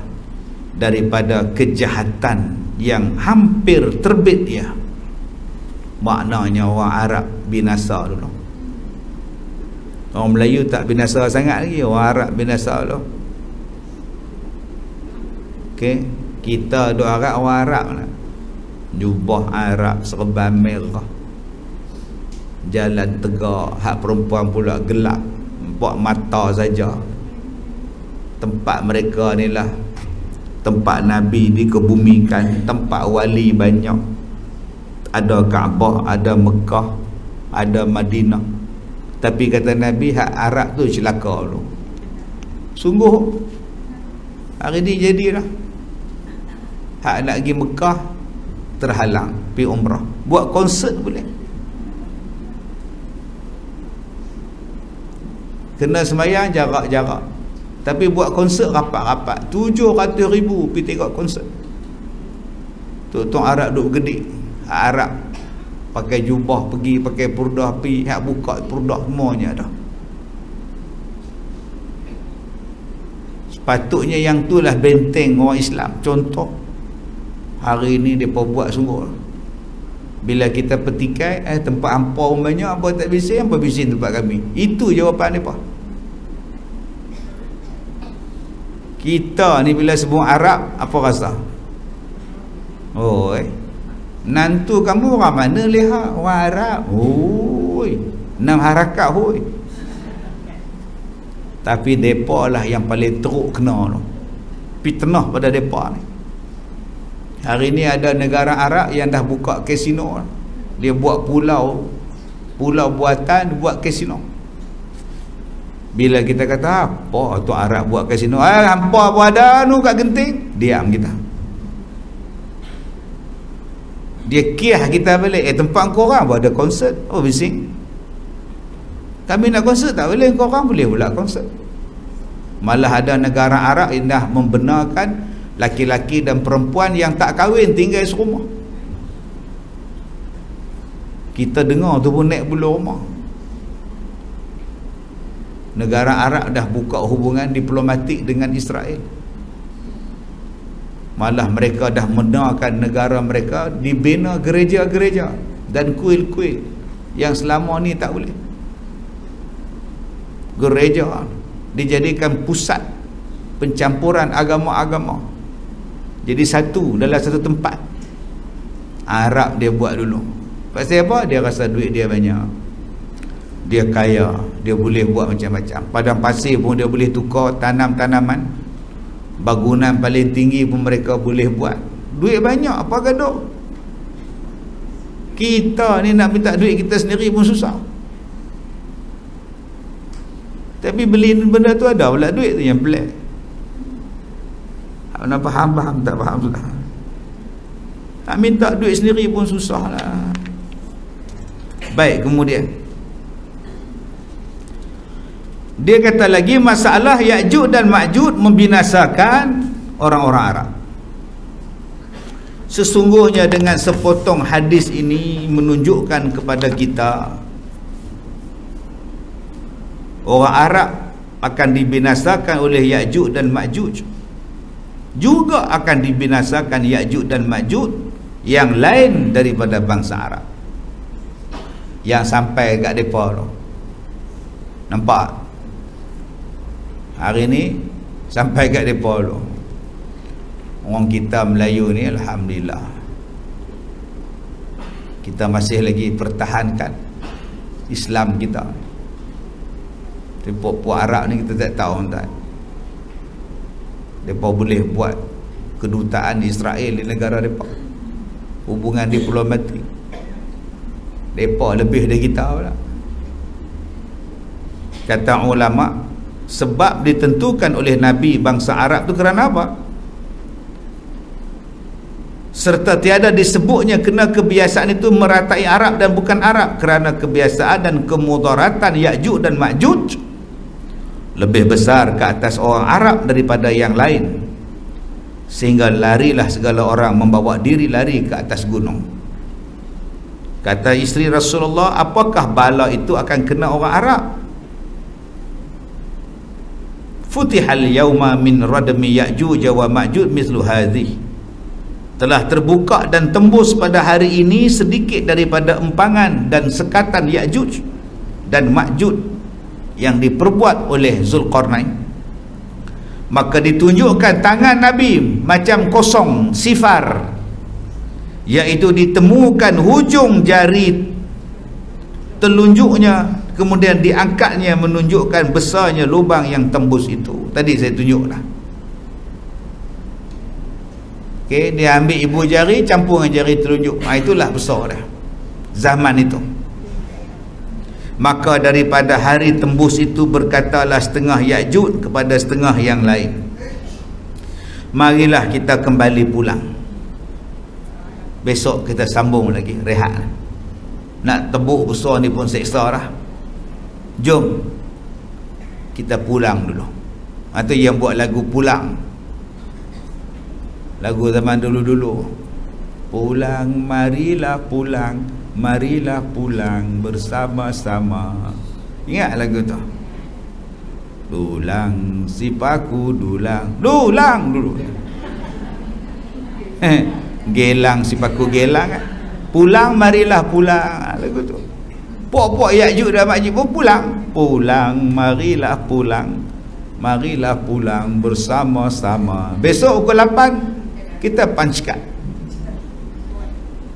daripada kejahatan yang hampir terbit dia. Maknanya orang Arab binasa dulu. Orang Melayu tak binasa sangat lagi, orang Arab binasa dulu. Okey, kita duk Arab, orang Arab lah. Jubah Arab, serban merah, jalan tegak, hak perempuan pula gelap, buat mata saja. Tempat mereka ni lah tempat Nabi dikebumikan, tempat wali banyak. Ada Kaabah, ada Mekah, ada Madinah. Tapi kata Nabi, hak Arab tu celaka dulu. Sungguh hari ni jadilah, hak nak pergi Mekah terhalang, pergi umrah, buat konsert boleh, kena sembahyang jarak-jarak, tapi buat konsert rapat-rapat. 700,000 pergi tengok konsert. Tuan Arab duk bergedik. Arab pakai jubah pergi, pakai purdah pergi, hak buka purdah semuanya dah. Sepatutnya yang itulah benteng orang Islam. Contoh hari ni mereka buat sungguh. Bila kita petikai, tempat hampa umpamanya, apa tak bising, apa bising tempat kami. Itu jawapan mereka. Kita ni bila sebut Arab, apa rasa? Oh, nantu kamu orang mana lihat? Orang Arab. Oi, 6 harakat hoi. Tapi depa lah yang paling teruk kena tu. Fitnah pada depa ni. Hari ni ada negara Arab yang dah buka kasino. Dia buat pulau buatan, buat kasino. Bila kita kata apa tu Arab buat kasino, hampa apa ada nu kat genting, diam kita. Dia kiah kita balik, tempat korang ada konsert, oh bising. Kami nak konsert tak boleh, korang boleh pula konsert. Malah ada negara Arab yang dah membenarkan laki-laki dan perempuan yang tak kahwin tinggal serumah. Kita dengar tu pun naik bulu rumah. Negara Arab dah buka hubungan diplomatik dengan Israel. Malah mereka dah membenarkan negara mereka dibina gereja-gereja dan kuil-kuil yang selama ni tak boleh. Gereja dijadikan pusat pencampuran agama-agama, jadi satu dalam satu tempat. Arab dia buat dulu. Pasal apa? Dia rasa duit dia banyak, dia kaya, dia boleh buat macam-macam. Padang pasir pun dia boleh tukar tanam-tanaman. Bangunan paling tinggi pun mereka boleh buat. Duit banyak, apa gaduh? Kita ni nak minta duit kita sendiri pun susah. Tapi beli benda tu ada pula duit tu yang pelik. Nak faham tak faham sudah. Nak minta duit sendiri pun susah lah. Baik, kemudian dia kata lagi, masalah Ya'juj dan Ma'juj membinasakan orang-orang Arab. Sesungguhnya dengan sepotong hadis ini menunjukkan kepada kita, orang Arab akan dibinasakan oleh Ya'juj dan Ma'juj. Juga akan dibinasakan Ya'juj dan Ma'juj yang lain daripada bangsa Arab yang sampai kat depa tu. Nampak hari ni sampai kat depa tu. Orang kita Melayu ni alhamdulillah kita masih lagi pertahankan Islam kita. Puak-puak Arab ni kita tak tahu tak. Mereka boleh buat kedutaan Israel di negara mereka, hubungan diplomatik. Mereka lebih dari kita pula. Kata ulama, sebab ditentukan oleh Nabi bangsa Arab tu kerana apa? Serta tiada disebutnya kena kebiasaan itu meratai Arab dan bukan Arab, kerana kebiasaan dan kemudaratan Ya'juj dan Ma'juj lebih besar ke atas orang Arab daripada yang lain, sehingga larilah segala orang membawa diri lari ke atas gunung. Kata isteri Rasulullah, apakah bala itu akan kena orang Arab? Futihal yauma min radmi Ya'juj wa Ma'juj mislu hadhihi, telah terbuka dan tembus pada hari ini sedikit daripada empangan dan sekatan Ya'juj dan Ma'juj yang diperbuat oleh Zulkarnain. Maka ditunjukkan tangan Nabi macam kosong sifar, iaitu ditemukan hujung jari telunjuknya, kemudian diangkatnya menunjukkan besarnya lubang yang tembus itu. Tadi saya tunjuklah. Okey, dia ambil ibu jari campur dengan jari telunjuk. Itulah besar dah zaman itu. Maka daripada hari tembus itu berkatalah setengah Ya'juj kepada setengah yang lain, marilah kita kembali pulang. Besok kita sambung lagi, rehat. Nak tebuk besar ni pun seksa dah. Jom kita pulang dulu. Itu yang buat lagu Pulang, lagu zaman dulu-dulu. Pulang, marilah pulang, marilah pulang bersama-sama. Ingat lagu tu? Dulang si paku dulang, dulang dulu. Gelang si paku gelang. Pulang, marilah pulang, lagu tu. Pok-pok Ya'juj dan Ma'juj pun pulang. Pulang, marilah pulang, marilah pulang bersama-sama. Besok pukul 8 kita panckat.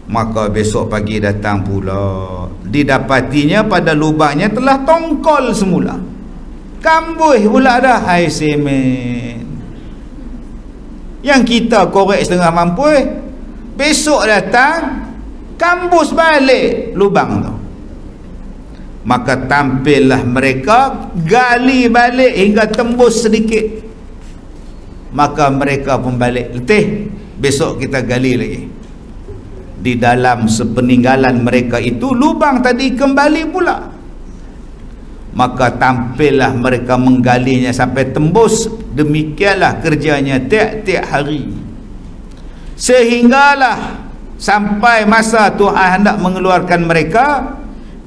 Maka besok pagi datang pula, didapatinya pada lubangnya telah tongkol semula. Kambuh pula dah. Hai semen, yang kita korek setengah mampu, besok datang kambus balik lubang tu. Maka tampillah mereka gali balik hingga tembus sedikit. Maka mereka pun balik, letih, besok kita gali lagi. Di dalam sepeninggalan mereka itu lubang tadi kembali pula. Maka tampillah mereka menggalinya sampai tembus. Demikianlah kerjanya tiap-tiap hari, sehinggalah sampai masa Tuhan hendak mengeluarkan mereka,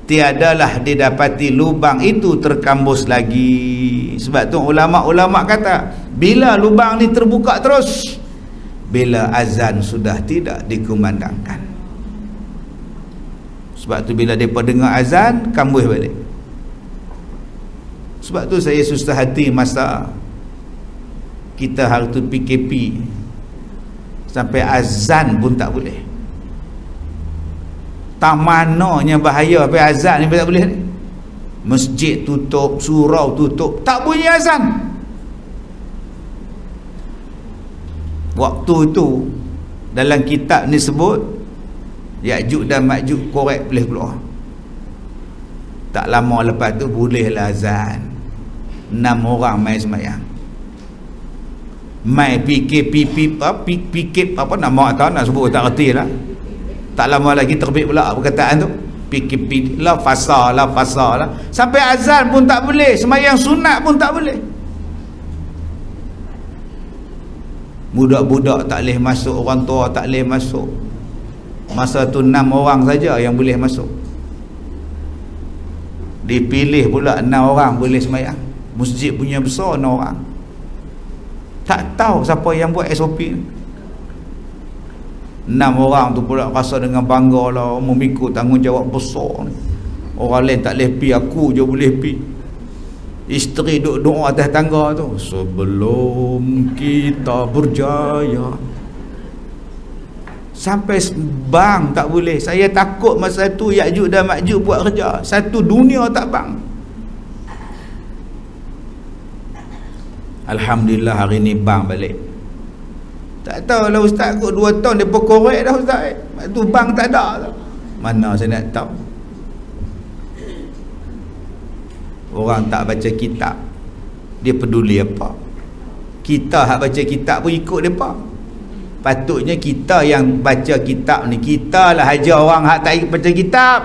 tiadalah didapati lubang itu terkambus lagi. Sebab tu ulama-ulama kata, bila lubang ni terbuka terus bila azan sudah tidak dikumandangkan. Sebab tu bila mereka dengar azan, kambuh balik. Sebab tu saya susah hati masa kita hari tu PKP, sampai azan pun tak boleh. Tak mananya bahaya sampai azan ni tak boleh. Masjid tutup, surau tutup, tak bunyi azan. Waktu itu dalam kitab ni sebut Ya'juj dan Ma'juj korek boleh keluar. Tak lama lepas tu bolehlah azan. 6 orang main semayang, main PKP apa nama tak nak sebut, tak reti lah. Tak lama lagi terbit pula perkataan tu, PKP la fasa lah. Sampai azan pun tak boleh, semayang sunat pun tak boleh. Budak-budak tak boleh masuk, orang tua tak boleh masuk. Masa tu 6 orang saja yang boleh masuk. Dipilih pula 6 orang boleh semayang. Masjid punya besar 6 orang. Tak tahu siapa yang buat SOP ni. 6 orang tu pula rasa dengan bangga lah, memikul tanggungjawab besar ni. Orang lain tak boleh pi, aku je boleh pi. Isteri duduk doa atas tangga tu, sebelum kita berjaya. Sampai bang tak boleh. Saya takut masa tu Ya'juj dan Ma'juj buat kerja, satu dunia tak bang. Alhamdulillah hari ni bang balik. Tak tahu lah ustaz, kot 2 tahun dia korek dah ustaz. Tu bang tak ada lah. Mana saya nak tahu. Orang tak baca kitab, dia peduli apa? Kita hak baca kitab pun ikut mereka. Patutnya kita yang baca kitab ni, kita lah hajar orang hak tak baca kitab.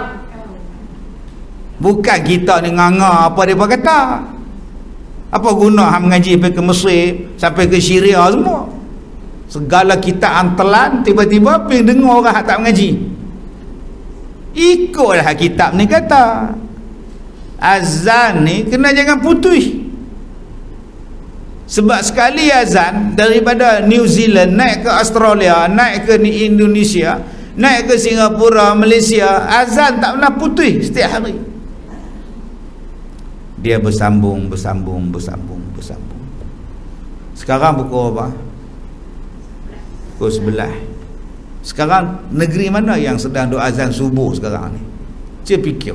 Bukan kita ni nganga apa mereka kata. Apa guna hak mengaji sampai ke Mesir, sampai ke Syria semua. Segala kitab antelan, tiba-tiba pergi dengar orang hak tak mengaji. Ikutlah hak kitab ni kata. Azan ni kena jangan putus. Sebab sekali azan daripada New Zealand naik ke Australia, naik ke Indonesia, naik ke Singapura, Malaysia, azan tak pernah putus setiap hari. Dia bersambung. Sekarang pukul apa? Pukul 11. Sekarang negeri mana yang sedang doa azan subuh sekarang ni? Cik fikir.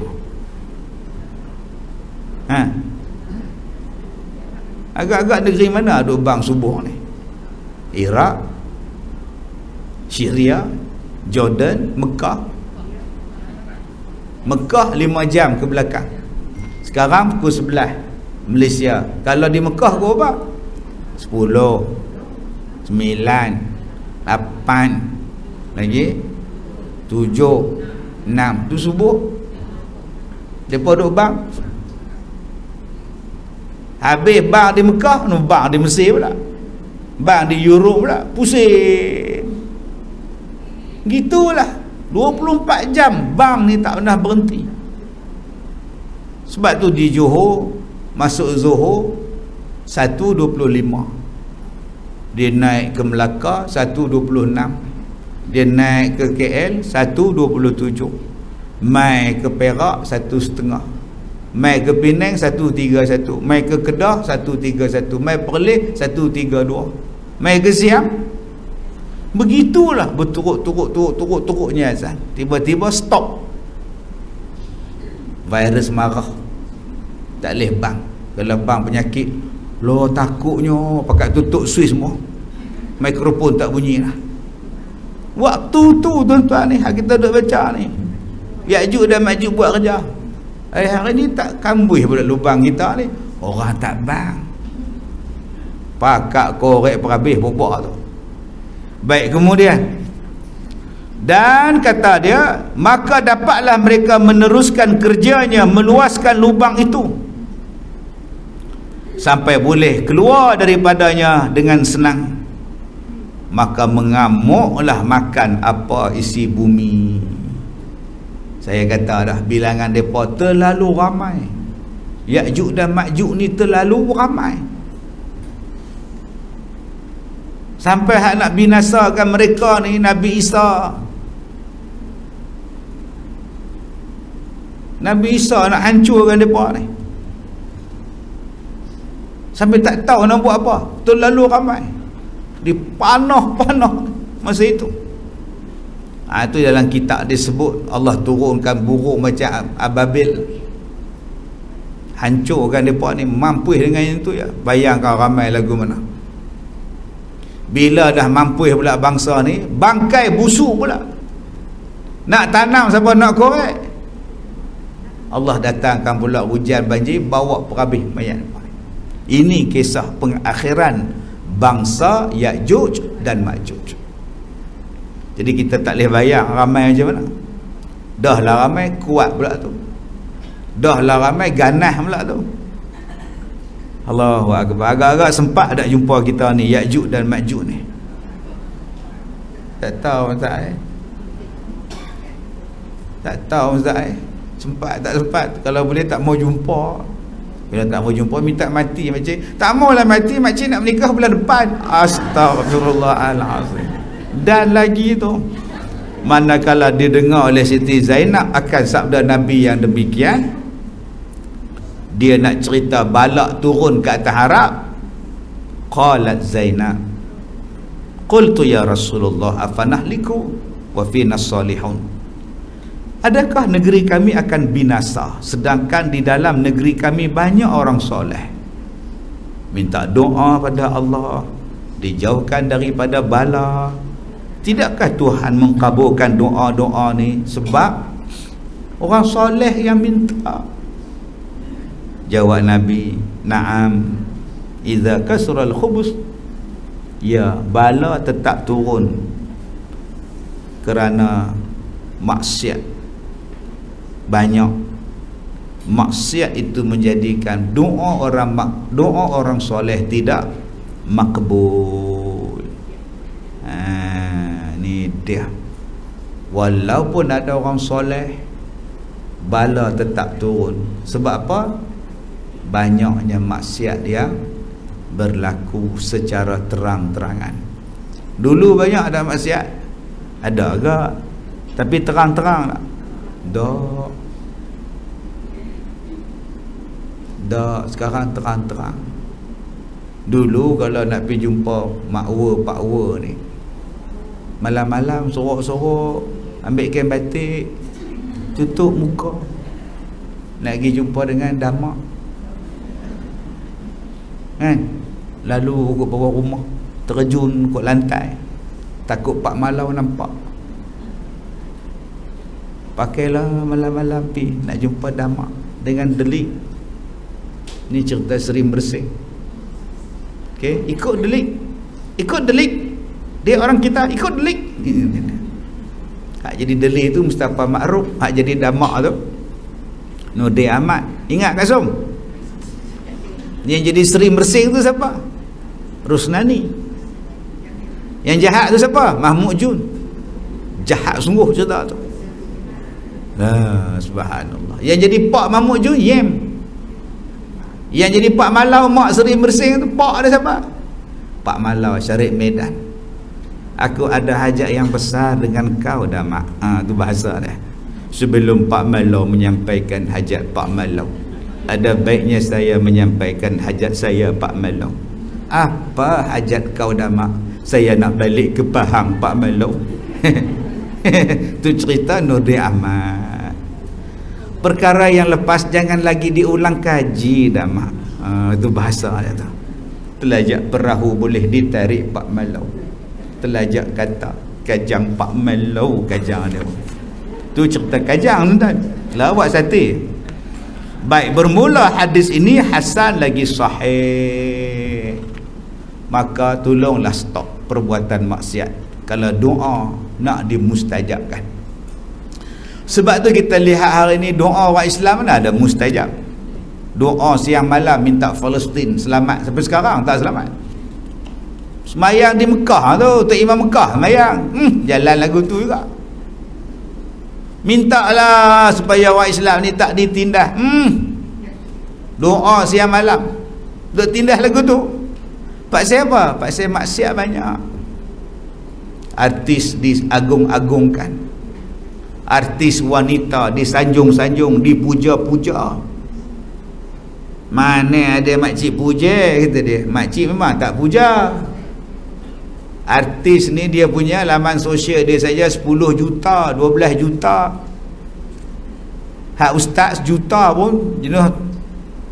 Agak-agak negeri mana ada bang subuh ni? Iraq, Syria, Jordan, Mekah. Mekah 5 jam ke belakang. Sekarang pukul 11 Malaysia. Kalau di Mekah pukul apa? 10, 9, 8 lagi 7, 6. Tu subuh. Depa duk bang. Habis bang di Mekah, bang di Mesir pula, bang di Europe pula, pusing. Gitulah 24 jam bang ni tak pernah berhenti. Sebab tu di Johor masuk Zuhur 1.25, dia naik ke Melaka 1.26, dia naik ke KL 1.27, mai ke Perak 1.5, mai ke Penang 1.31, mai ke Kedah 1.31, mai Perlis 1.32, mai ke Siam. Begitulah berturut-turutnya azan. Tiba-tiba stop. Virus marah, tak boleh bang. Kalau bang penyakit, lo takutnya pakai tutup switch semua, mikrofon tak bunyi lah. Waktu tu tuan-tuan ni kita duk baca ni, Ya'juj dan Ma'juj buat kerja. Hari ni tak kambuh pula lubang kita ni. Orang tak bang, pakak korek perhabis bobak tu. Baik, kemudian dan kata dia, maka dapatlah mereka meneruskan kerjanya, meluaskan lubang itu sampai boleh keluar daripadanya dengan senang. Maka mengamuklah makan apa isi bumi. Saya kata dah, bilangan mereka terlalu ramai. Ya'juj dan Ma'juj ni terlalu ramai, sampai hak nak binasakan mereka ni Nabi Isa. Nabi Isa nak hancurkan mereka ni, sampai tak tahu nak buat apa. Terlalu ramai, dipanah-panah masa itu. Itu dalam kitab disebut Allah turunkan burung macam ababil, hancurkan mereka ni. Mampu dengan itu ya, bayangkan ramai lagu mana. Bila dah mampu pula bangsa ni, bangkai busuk pula. Nak tanam siapa nak korek? Allah datangkan pula hujan banjir, bawa perhabis mayat. Ini kisah pengakhiran bangsa Ya'juj dan Ma'juj. Jadi kita tak boleh bayang ramai macam mana. Dah lah ramai, kuat pula tu. Dah lah ramai, ganas pula tu. Allahu Akbar. Agak-agak sempat tak jumpa kita ni Ya'juj dan Ma'juj ni. Tak tahu Ustaz Tak tahu Ustaz Sempat tak sempat. Kalau boleh tak mau jumpa. Bila tak mau jumpa, minta mati makcik. Tak maulah mati, makcik nak menikah bulan depan. Astagfirullahalazim. Dan lagi tu, manakala didengar oleh Siti Zainab akan sabda Nabi yang demikian, dia nak cerita balak turun ke atas Arab. Qalat Zainab, qultu ya Rasulullah afanahliku wa fina salihun. Adakah negeri kami akan binasa sedangkan di dalam negeri kami banyak orang soleh? Minta doa pada Allah, dijauhkan daripada bala. Tidakkah Tuhan mengkabulkan doa-doa ni sebab orang soleh yang minta? Jawab Nabi, na'am, idza kasral khubus, ya, bala tetap turun kerana maksiat banyak. Maksiat itu menjadikan doa orang soleh tidak makbul. Ni dia. Walaupun ada orang soleh, bala tetap turun. Sebab apa? Banyaknya maksiat yang berlaku secara terang-terangan. Dulu banyak ada maksiat, ada agak, tapi terang-terang tak? Dah sekarang terang-terang. Dulu kalau nak pergi jumpa makwa pakwa ni, malam-malam sorok-sorok, ambil kain batik, tutup muka, nak pergi jumpa dengan damak kan, lalu ke bawah rumah, terjun ke lantai, takut Pak Malau nampak. Pakailah malam-malam pi nak jumpa damak dengan delik. Ni cerita Sering Bersih. Okey, ikut delik. Dia orang kita ikut delik. Hak jadi delik tu Mustafa Ma'ruf, hak jadi damak tu Nurdi Ahmad. Ingat tak Som? Yang jadi Sering Bersih tu siapa? Rusnani. Yang jahat tu siapa? Mahmud Jun. Jahat sungguh cerita tu. Subhanallah. Yang jadi Pak Mahmud Jun, Yem. Yang jadi Pak Malau mak Sering Bersih tu, Pak ada siapa? Pak Malau Syarif Medan. Aku ada hajat yang besar dengan kau dah mak. Tu bahasa dia. Sebelum Pak Malau menyampaikan hajat Pak Malau, ada baiknya saya menyampaikan hajat saya Pak Malau. Apa hajat kau dah mak? Saya nak balik ke Pahang Pak Malau. Tu cerita Nurdi Ahmad. Perkara yang lepas jangan lagi diulang kaji dah mak. Itu bahasa dia tu. Telajak perahu boleh ditarik Pak Malau. Telajak kata kajang Pak Malau, kajang dia. Tu cerita kajang tuan. Lawak sate. Baik, bermula hadis ini hasan lagi sahih, maka tolonglah stop perbuatan maksiat kalau doa nak dimustajabkan. Sebab tu kita lihat hari ni doa orang Islam mana ada mustajab. Doa siang malam minta Palestin selamat, sampai sekarang tak selamat. Semayang di Mekah tu, Tok Imam Mekah semayang, jalan lagu tu juga. Mintalah supaya orang Islam ni tak ditindas. Doa siang malam duk tindas lagu tu. Pasal apa? Pasal maksiat banyak. Artis diagung-agungkan, artis wanita disanjung-sanjung, dipuja-puja. Mana ada makcik puja, kata dia. Makcik memang tak puja. Artis ni dia punya laman sosial dia saja 10 juta, 12 juta. Hak ustaz juta pun jenuh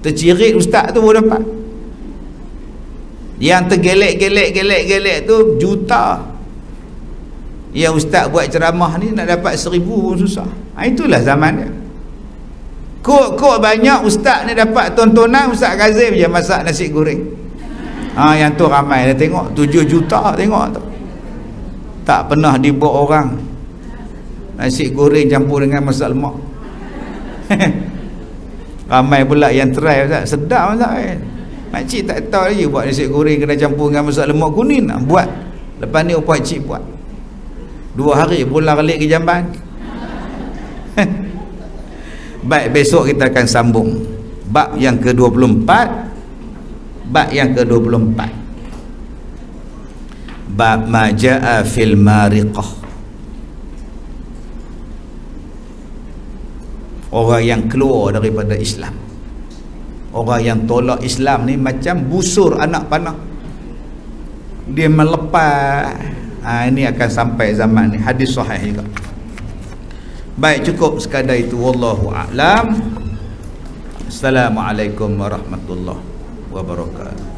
tercirit ustaz tu pun dapat. Yang tergelek-gelek tu juta. Yang ustaz buat ceramah ni nak dapat 1000 pun susah. Itulah zaman dia. Kok banyak ustaz ni dapat tontonan Ustaz Kazim je masak nasi goreng. Yang tu ramai dah tengok, 7 juta tengok tu. Tak pernah dibuat orang nasi goreng campur dengan masak lemak. Ramai pula yang try Ustaz, sedap Ustaz. Makcik tak tahu lagi buat nasi goreng kena campur dengan masak lemak kuning. Buat. Lepas ni upah cik buat 2 hari pulang balik ke Jamban. Baik, besok kita akan sambung Bab yang ke-24, bab yang ke-24, bab ma jaa fil mariqah. Orang yang keluar daripada Islam, orang yang tolak Islam ni macam busur anak panah, dia melepas. Ini akan sampai zaman ni. Hadis sahih juga. Baik, cukup sekadar itu. Wallahu a'lam. Assalamualaikum warahmatullahi wabarakatuh.